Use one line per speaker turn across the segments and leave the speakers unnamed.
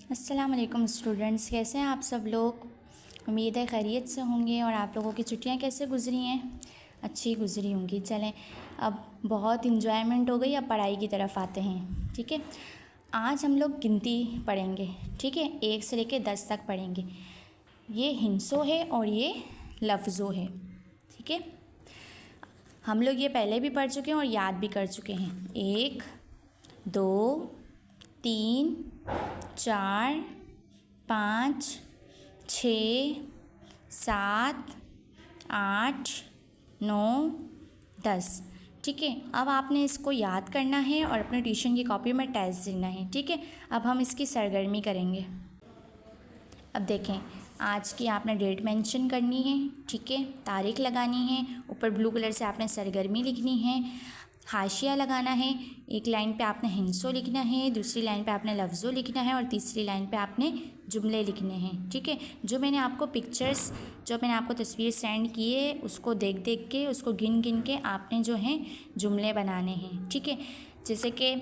अस्सलाम वालेकुम स्टूडेंट्स, कैसे हैं आप सब लोग। उम्मीद है खैरियत से होंगे। और आप लोगों की छुट्टियां कैसे गुजरी हैं? अच्छी गुजरी होंगी। चलें, अब बहुत इन्जॉयमेंट हो गई, अब पढ़ाई की तरफ आते हैं। ठीक है, आज हम लोग गिनती पढ़ेंगे। ठीक है, 1 से लेकर 10 तक पढ़ेंगे। ये हिंसों है और ये लफ्ज़ों है। ठीक है, हम लोग ये पहले भी पढ़ चुके हैं और याद भी कर चुके हैं। 1 2 3 4 5 6 7 8 9 10। ठीक है, अब आपने इसको याद करना है और अपने ट्यूशन की कॉपी में टेस्ट देना है। ठीक है, अब हम इसकी सरगर्मी करेंगे। अब देखें, आज की आपने डेट मेंशन करनी है। ठीक है, तारीख लगानी है, ऊपर ब्लू कलर से आपने सरगर्मी लिखनी है, हाशिया लगाना है। एक लाइन पे आपने हिंसों लिखना है, दूसरी लाइन पे आपने लफ्ज़ों लिखना है और तीसरी लाइन पे आपने जुमले लिखने हैं। ठीक है, जो मैंने आपको पिक्चर्स, जो मैंने आपको तस्वीर सेंड की है, उसको देख देख के, उसको गिन गिन के आपने जो है जुमले बनाने हैं। ठीक है, जैसे कि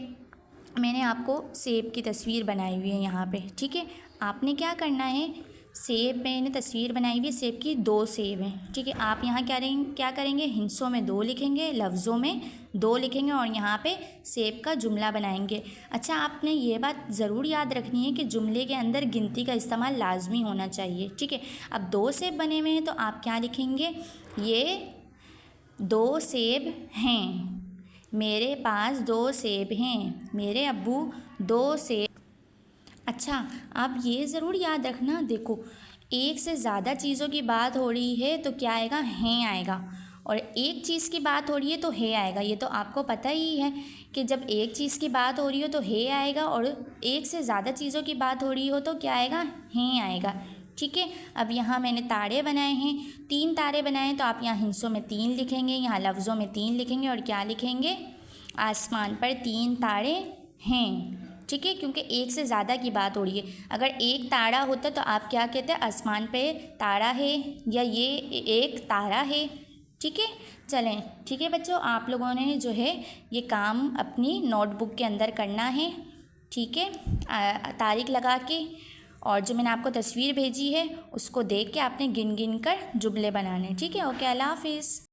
मैंने आपको सेब की तस्वीर बनाई हुई है यहाँ पे। ठीक है, आपने क्या करना है, सेब मैंने तस्वीर बनाई हुई है, सेब की 2 सेब हैं। ठीक है, आप यहाँ क्या करेंगे, हिंसों में 2 लिखेंगे, लफ्ज़ों में 2 लिखेंगे और यहाँ पे सेब का जुमला बनाएंगे। अच्छा, आपने ये बात ज़रूर याद रखनी है कि जुमले के अंदर गिनती का इस्तेमाल लाजमी होना चाहिए। ठीक है, अब 2 सेब बने हुए हैं तो आप क्या लिखेंगे, ये 2 सेब हैं, मेरे पास 2 सेब हैं, मेरे अब्बू 2 सेब। अच्छा, आप ये ज़रूर याद रखना, देखो एक से ज़्यादा चीज़ों की बात हो रही है तो क्या आएगा, हैं आएगा, और एक चीज़ की बात हो रही है तो है आएगा। ये तो आपको पता ही है कि जब एक चीज़ की बात हो रही हो तो है आएगा, और एक से ज़्यादा चीज़ों की बात हो रही हो तो क्या आएगा, हैं आएगा। ठीक है, अब यहाँ मैंने तारे बनाए हैं, 3 तारे बनाए हैं, तो आप यहाँ हिंसों में 3 लिखेंगे, यहाँ लफ्ज़ों में 3 लिखेंगे और क्या लिखेंगे, आसमान पर 3 तारे हैं। ठीक है, क्योंकि एक से ज़्यादा की बात हो रही है। अगर एक तारा होता तो आप क्या कहते हैं, आसमान पे तारा है या ये एक तारा है। ठीक है, चलें। ठीक है बच्चों, आप लोगों ने जो है ये काम अपनी नोटबुक के अंदर करना है। ठीक है, तारीख लगा के, और जो मैंने आपको तस्वीर भेजी है उसको देख के आपने गिन गिन कर जुमले बनाने। ठीक है, ओके, अल्लाह हाफिज़।